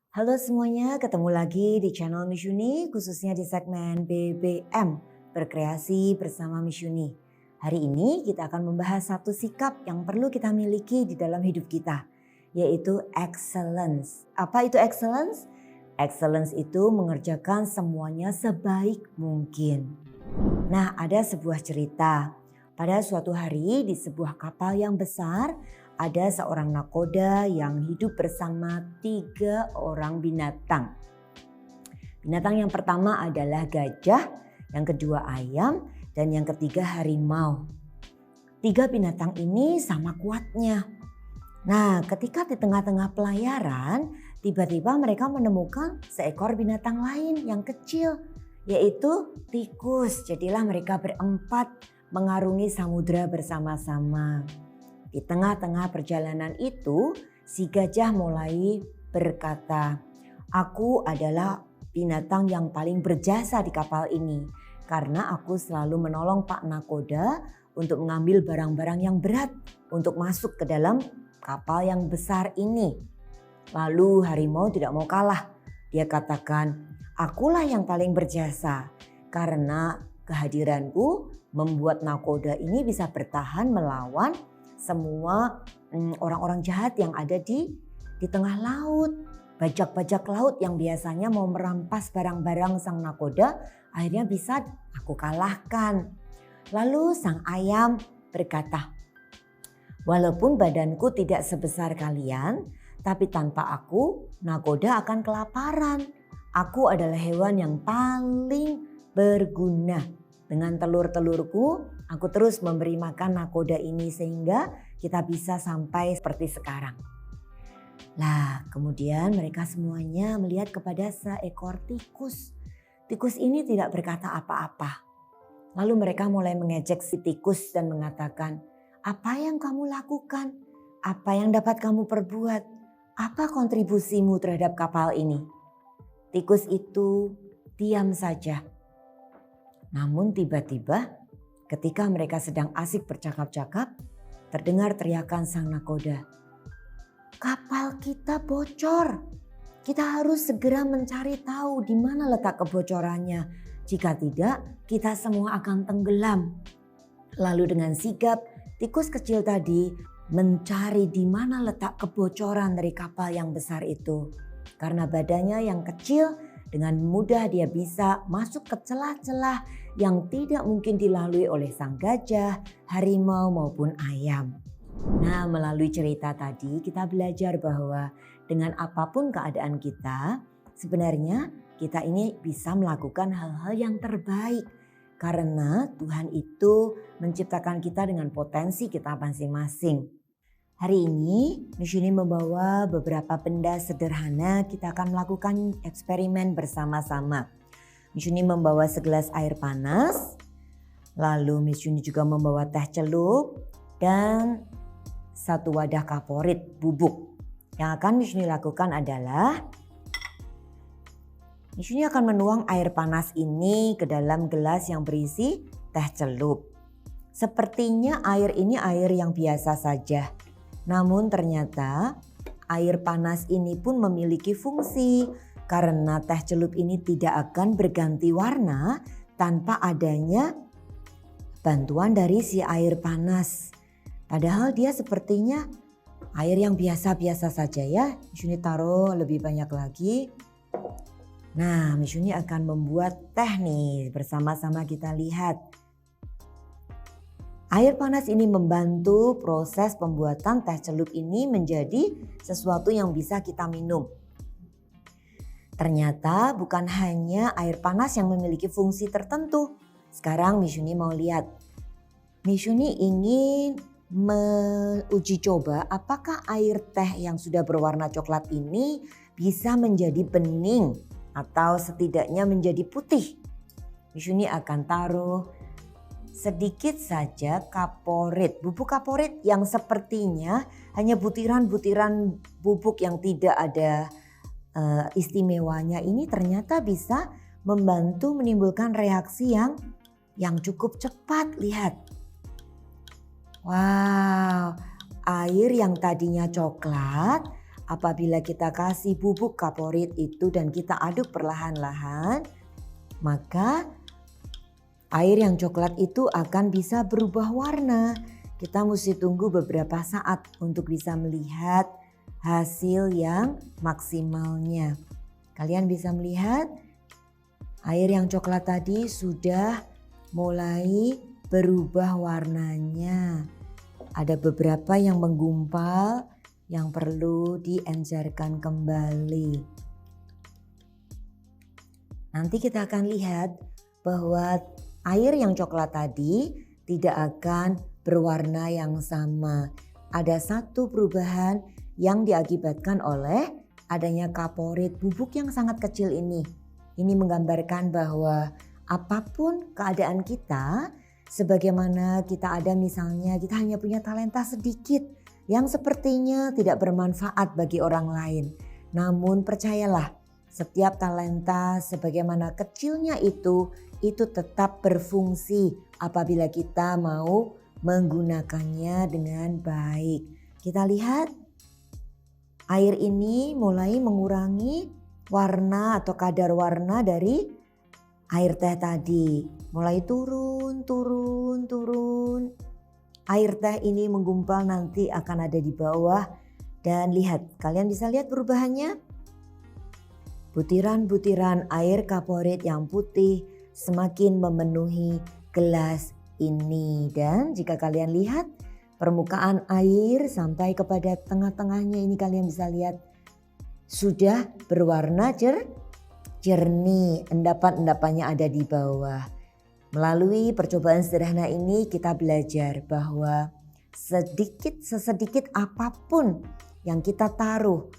Halo semuanya, ketemu lagi di channel Miss Yuni, khususnya di segmen BBM, Berkreasi bersama Miss Yuni. Hari ini kita akan membahas satu sikap yang perlu kita miliki di dalam hidup kita, yaitu excellence. Apa itu excellence? Excellence itu mengerjakan semuanya sebaik mungkin. Nah, ada sebuah cerita. Pada suatu hari di sebuah kapal yang besar, ada seorang nakoda yang hidup bersama 3 orang binatang. Binatang yang pertama adalah gajah, yang kedua ayam, dan yang ketiga harimau. 3 binatang ini sama kuatnya. Nah, ketika di tengah-tengah pelayaran, tiba-tiba mereka menemukan seekor binatang lain yang kecil, yaitu tikus. Jadilah mereka berempat mengarungi samudera bersama-sama. Di tengah-tengah perjalanan itu, si gajah mulai berkata, "Aku adalah binatang yang paling berjasa di kapal ini karena aku selalu menolong Pak Nakoda untuk mengambil barang-barang yang berat untuk masuk ke dalam kapal yang besar ini." Lalu harimau tidak mau kalah. Dia katakan, "Akulah yang paling berjasa karena kehadiranku membuat nakoda ini bisa bertahan melawan semua orang-orang jahat yang ada di tengah laut. Bajak-bajak laut yang biasanya mau merampas barang-barang sang nakoda akhirnya bisa aku kalahkan." Lalu sang ayam berkata, "Walaupun badanku tidak sebesar kalian, tapi tanpa aku nakoda akan kelaparan. Aku adalah hewan yang paling berguna. Dengan telur-telurku, aku terus memberi makan nakoda ini sehingga kita bisa sampai seperti sekarang." Lah, kemudian mereka semuanya melihat kepada seekor tikus. Tikus ini tidak berkata apa-apa. Lalu mereka mulai mengejek si tikus dan mengatakan, "Apa yang kamu lakukan? Apa yang dapat kamu perbuat? Apa kontribusimu terhadap kapal ini?" Tikus itu diam saja. Namun tiba-tiba ketika mereka sedang asik bercakap-cakap, terdengar teriakan sang nakoda, "Kapal kita bocor. Kita harus segera mencari tahu di mana letak kebocorannya. Jika tidak, kita semua akan tenggelam." Lalu dengan sigap, tikus kecil tadi mencari di mana letak kebocoran dari kapal yang besar itu. Karena badannya yang kecil, dengan mudah dia bisa masuk ke celah-celah yang tidak mungkin dilalui oleh sang gajah, harimau maupun ayam. Nah, melalui cerita tadi kita belajar bahwa dengan apapun keadaan kita, sebenarnya kita ini bisa melakukan hal-hal yang terbaik. Karena Tuhan itu menciptakan kita dengan potensi kita masing-masing. Hari ini Miss Yuni membawa beberapa benda sederhana, kita akan melakukan eksperimen bersama-sama. Miss Yuni membawa segelas air panas, lalu Miss Yuni juga membawa teh celup dan satu wadah kaporit bubuk. Yang akan Miss Yuni lakukan adalah Miss Yuni akan menuang air panas ini ke dalam gelas yang berisi teh celup. Sepertinya air ini air yang biasa saja. Namun ternyata air panas ini pun memiliki fungsi karena teh celup ini tidak akan berganti warna tanpa adanya bantuan dari si air panas. Padahal dia sepertinya air yang biasa-biasa saja ya. Miss Yuni taruh lebih banyak lagi. Nah, Miss Yuni akan membuat teh nih, bersama-sama kita lihat. Air panas ini membantu proses pembuatan teh celup ini menjadi sesuatu yang bisa kita minum. Ternyata bukan hanya air panas yang memiliki fungsi tertentu. Sekarang Miss Yuni mau lihat. Miss Yuni ingin menguji coba apakah air teh yang sudah berwarna coklat ini bisa menjadi bening atau setidaknya menjadi putih. Miss Yuni akan taruh sedikit saja kaporit, bubuk kaporit yang sepertinya hanya butiran-butiran bubuk yang tidak ada istimewanya ini ternyata bisa membantu menimbulkan reaksi yang cukup cepat. Lihat. Wow, air yang tadinya coklat apabila kita kasih bubuk kaporit itu dan kita aduk perlahan-lahan, maka air yang coklat itu akan bisa berubah warna. Kita mesti tunggu beberapa saat untuk bisa melihat hasil yang maksimalnya. Kalian bisa melihat air yang coklat tadi sudah mulai berubah warnanya. Ada beberapa yang menggumpal yang perlu diencerkan kembali. Nanti kita akan lihat bahwa air yang coklat tadi tidak akan berwarna yang sama. Ada satu perubahan yang diakibatkan oleh adanya kaporit bubuk yang sangat kecil ini. Ini menggambarkan bahwa apapun keadaan kita, sebagaimana kita ada misalnya kita hanya punya talenta sedikit yang sepertinya tidak bermanfaat bagi orang lain. Namun percayalah, setiap talenta sebagaimana kecilnya itu tetap berfungsi apabila kita mau menggunakannya dengan baik. Kita lihat air ini mulai mengurangi warna atau kadar warna dari air teh tadi. Mulai turun. Air teh ini menggumpal nanti akan ada di bawah. Dan lihat, kalian bisa lihat perubahannya? Butiran-butiran air kaporit yang putih semakin memenuhi gelas ini. Dan jika kalian lihat permukaan air sampai kepada tengah-tengahnya ini, kalian bisa lihat sudah berwarna jernih, endapan-endapannya ada di bawah. Melalui percobaan sederhana ini kita belajar bahwa sesedikit apapun yang kita taruh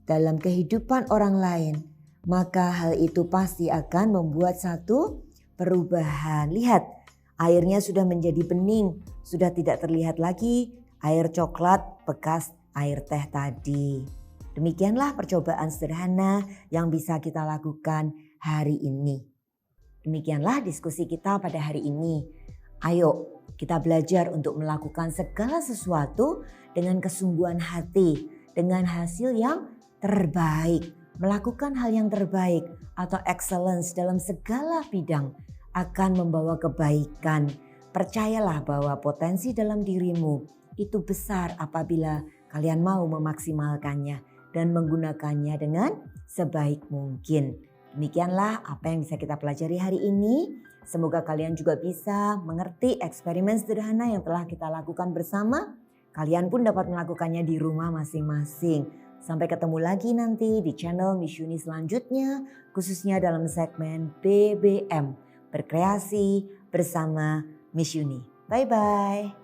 dalam kehidupan orang lain, maka hal itu pasti akan membuat satu perubahan. Lihat, airnya sudah menjadi bening, sudah tidak terlihat lagi air coklat bekas air teh tadi. Demikianlah percobaan sederhana yang bisa kita lakukan hari ini. Demikianlah diskusi kita pada hari ini. Ayo kita belajar untuk melakukan segala sesuatu dengan kesungguhan hati, dengan hasil yang terbaik. Melakukan hal yang terbaik atau excellence dalam segala bidang akan membawa kebaikan. Percayalah bahwa potensi dalam dirimu itu besar apabila kalian mau memaksimalkannya dan menggunakannya dengan sebaik mungkin. Demikianlah apa yang bisa kita pelajari hari ini. Semoga kalian juga bisa mengerti eksperimen sederhana yang telah kita lakukan bersama. Kalian pun dapat melakukannya di rumah masing-masing. Sampai ketemu lagi nanti di channel Miss Yuni selanjutnya, khususnya dalam segmen BBM, berkreasi bersama Miss Yuni. Bye-bye.